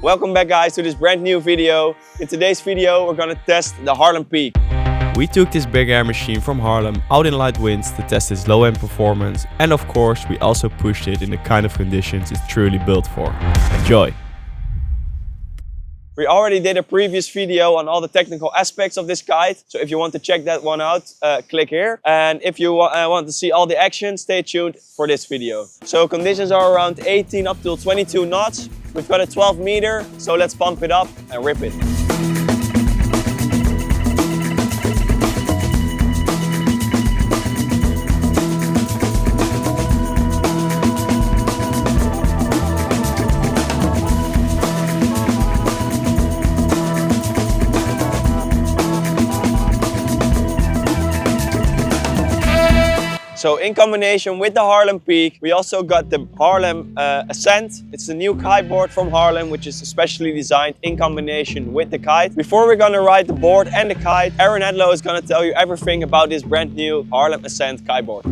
Welcome back guys to this brand new video. In today's video we're gonna test the Harlem Peak. We took this big air machine from Harlem out in light winds to test its low-end performance, and of course we also pushed it in the kind of conditions it's truly built for. Enjoy! We already did a previous video on all the technical aspects of this kite, so if you want to check that one out, click here. And if you want to see all the action, stay tuned for this video. So conditions are around 18 up to 22 knots. We've got a 12 meter, so let's pump it up and rip it. So in combination with the Harlem Peak, we also got the Harlem Ascent. It's a new kiteboard from Harlem, which is especially designed in combination with the kite. Before we're gonna ride the board and the kite, Aaron Hadlow is gonna tell you everything about this brand new Harlem Ascent kiteboard.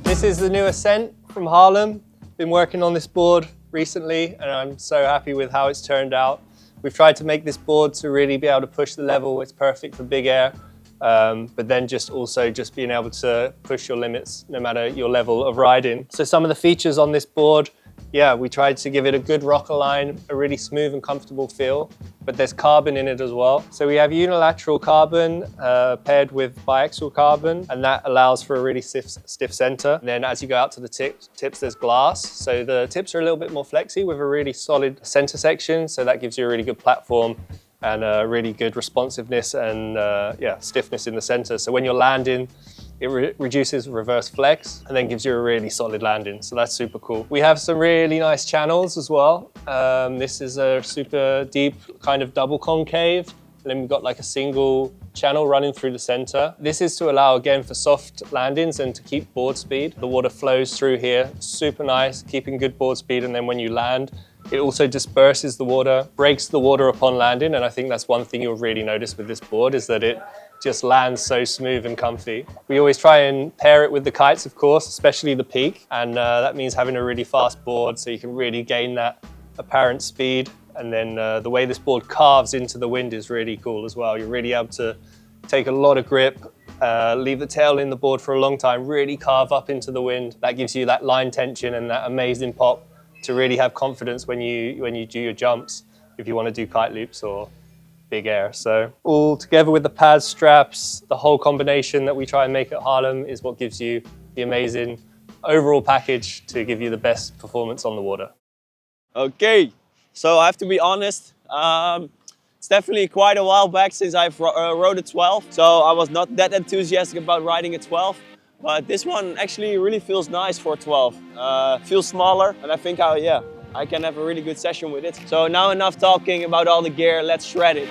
This is the new Ascent from Harlem. Been working on this board recently and I'm so happy with how it's turned out. We've tried to make this board to really be able to push the level. It's perfect for big air. But then also being able to push your limits no matter your level of riding. So some of the features on this board, we tried to give it a good rocker line, a really smooth and comfortable feel, but there's carbon in it as well. So we have unilateral carbon paired with biaxial carbon, and that allows for a really stiff center. And then as you go out to the tips, there's glass. So the tips are a little bit more flexy with a really solid center section. So that gives you a really good platform and really good responsiveness and stiffness in the center. So when you're landing, it reduces reverse flex and then gives you a really solid landing. So that's super cool. We have some really nice channels as well. This is a super deep kind of double concave. And then we've got like a single channel running through the center. This is to allow, again, for soft landings and to keep board speed. The water flows through here, super nice, keeping good board speed. And then when you land, it also disperses the water, breaks the water upon landing, and I think that's one thing you'll really notice with this board is that it just lands so smooth and comfy. We always try and pair it with the kites, of course, especially the Peak, and that means having a really fast board so you can really gain that apparent speed. And then the way this board carves into the wind is really cool as well. You're really able to take a lot of grip, leave the tail in the board for a long time, really carve up into the wind. That gives you that line tension and that amazing pop to really have confidence when you do your jumps, if you want to do kite loops or big air. So all together with the pads, straps, the whole combination that we try and make at Harlem is what gives you the amazing overall package to give you the best performance on the water. Okay, so I have to be honest, it's definitely quite a while back since I've rode a 12, so I was not that enthusiastic about riding a 12. But this one actually really feels nice for a 12. Feels smaller, and I think I can have a really good session with it. So now enough talking about all the gear, let's shred it.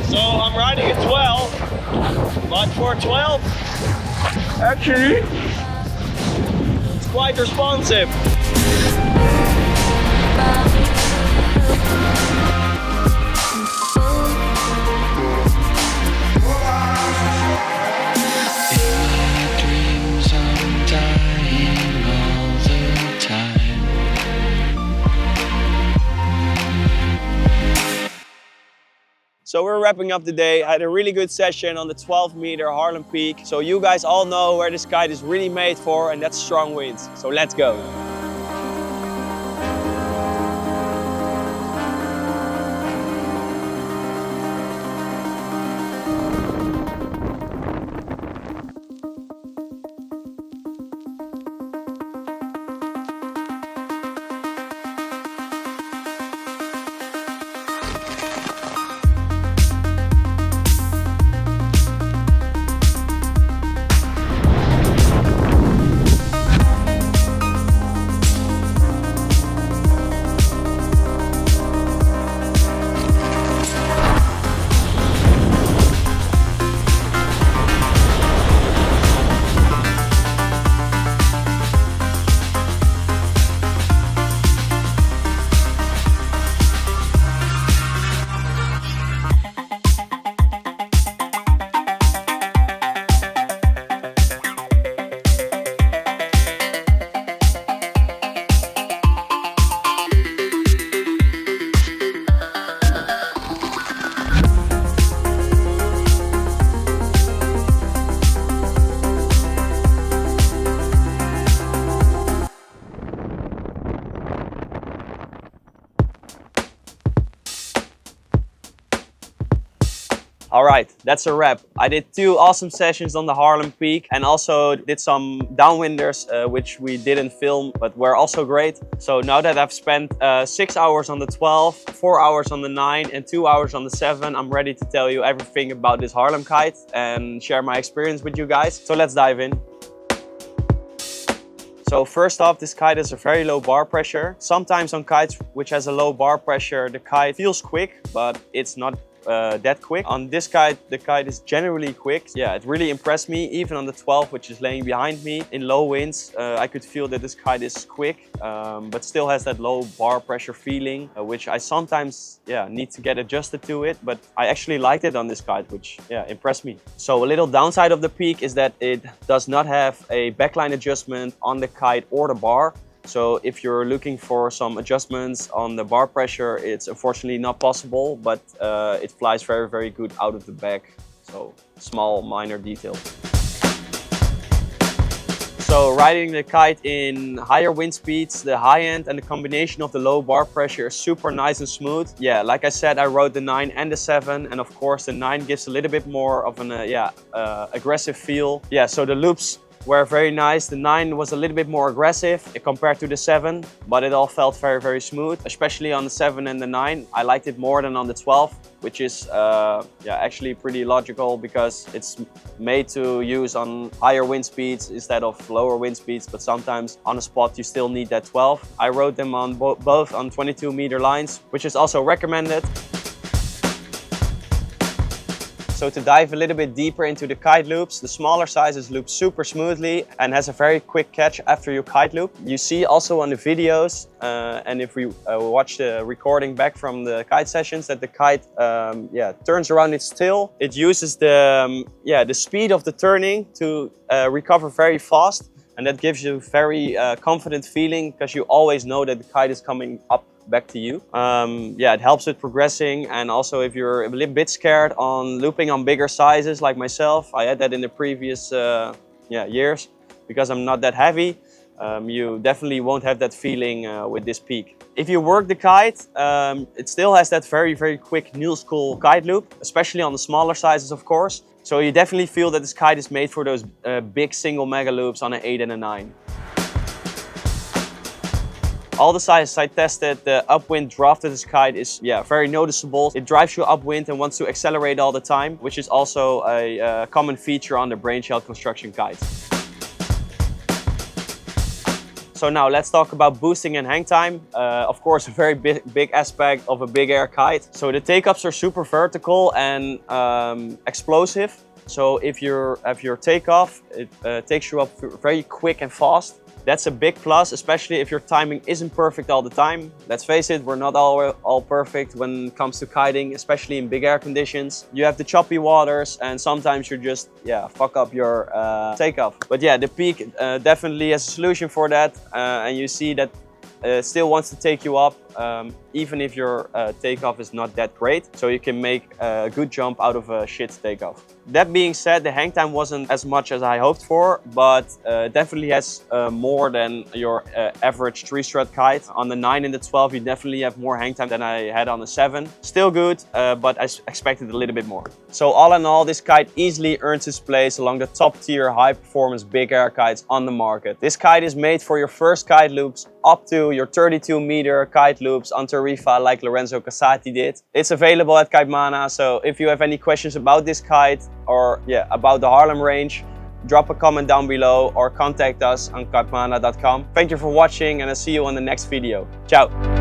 So I'm riding a 12, but for a 12, actually, it's quite responsive. So we're wrapping up the day. I had a really good session on the 12 meter Harlem Peak. So you guys all know where this kite is really made for, and that's strong winds. So let's go. Alright, that's a wrap. I did 2 awesome sessions on the Harlem Peak and also did some downwinders which we didn't film but were also great. So now that I've spent 6 hours on the 12, 4 hours on the 9 and 2 hours on the 7, I'm ready to tell you everything about this Harlem Kite and share my experience with you guys. So let's dive in. So first off, this kite has a very low bar pressure. Sometimes on kites which has a low bar pressure, the kite feels quick, but it's not that quick. On this kite, the kite is generally quick. Yeah, it really impressed me. Even on the 12, which is laying behind me, in low winds, I could feel that this kite is quick, but still has that low bar pressure feeling, which I sometimes need to get adjusted to it. But I actually liked it on this kite, which impressed me. So a little downside of the Peak is that it does not have a backline adjustment on the kite or the bar. So if you're looking for some adjustments on the bar pressure, it's unfortunately not possible, but it flies very, very good out of the back. So small, minor detail. So riding the kite in higher wind speeds, the high end and the combination of the low bar pressure is super nice and smooth. Yeah, like I said, I rode the 9 and the 7, and of course the 9 gives a little bit more of an aggressive feel. Yeah, so the loops were very nice. The 9 was a little bit more aggressive compared to the 7, but it all felt very, very smooth, especially on the 7 and the 9. I liked it more than on the 12, which is actually pretty logical because it's made to use on higher wind speeds instead of lower wind speeds, but sometimes on a spot you still need that 12. I rode them on both on 22 meter lines, which is also recommended. So to dive a little bit deeper into the Kiteloops, the smaller sizes loop super smoothly and has a very quick catch after you kite loop. You see also on the videos, and if we watch the recording back from the kite sessions, that the kite turns around its tail. It uses the speed of the turning to recover very fast, and that gives you a very confident feeling because you always know that the kite is coming up back to you. It helps with progressing, and also if you're a little bit scared on looping on bigger sizes like myself, I had that in the previous years because I'm not that heavy. You definitely won't have that feeling with this Peak. If you work the kite, it still has that very, very quick new school kite loop, especially on the smaller sizes, of course. So you definitely feel that this kite is made for those big single megaloops on an 8 and a 9. All the sizes I tested, the upwind draft of this kite is very noticeable. It drives you upwind and wants to accelerate all the time, which is also a common feature on the brainchild construction kites. So now let's talk about boosting and hang time. Of course, a very big aspect of a big air kite. So the takeoffs are super vertical and explosive. So if you have your takeoff, it takes you up very quick and fast. That's a big plus, especially if your timing isn't perfect all the time. Let's face it, we're not all perfect when it comes to kiting, especially in big air conditions. You have the choppy waters and sometimes you just fuck up your takeoff. But yeah, the Peak definitely has a solution for that, and you see that it still wants to take you up, even if your takeoff is not that great. So you can make a good jump out of a shit takeoff. That being said, the hang time wasn't as much as I hoped for, but definitely has more than your average 3-strut kite. On the 9 and the 12, you definitely have more hang time than I had on the 7. Still good, but I expected a little bit more. So all in all, this kite easily earns its place along the top tier high performance big air kites on the market. This kite is made for your first kite loops up to your 32 meter kite loops on Tarifa like Lorenzo Casati did. It's available at Kitemana, so if you have any questions about this kite or about the Harlem range, drop a comment down below or contact us on kitemana.com. Thank you for watching and I'll see you on the next video. Ciao!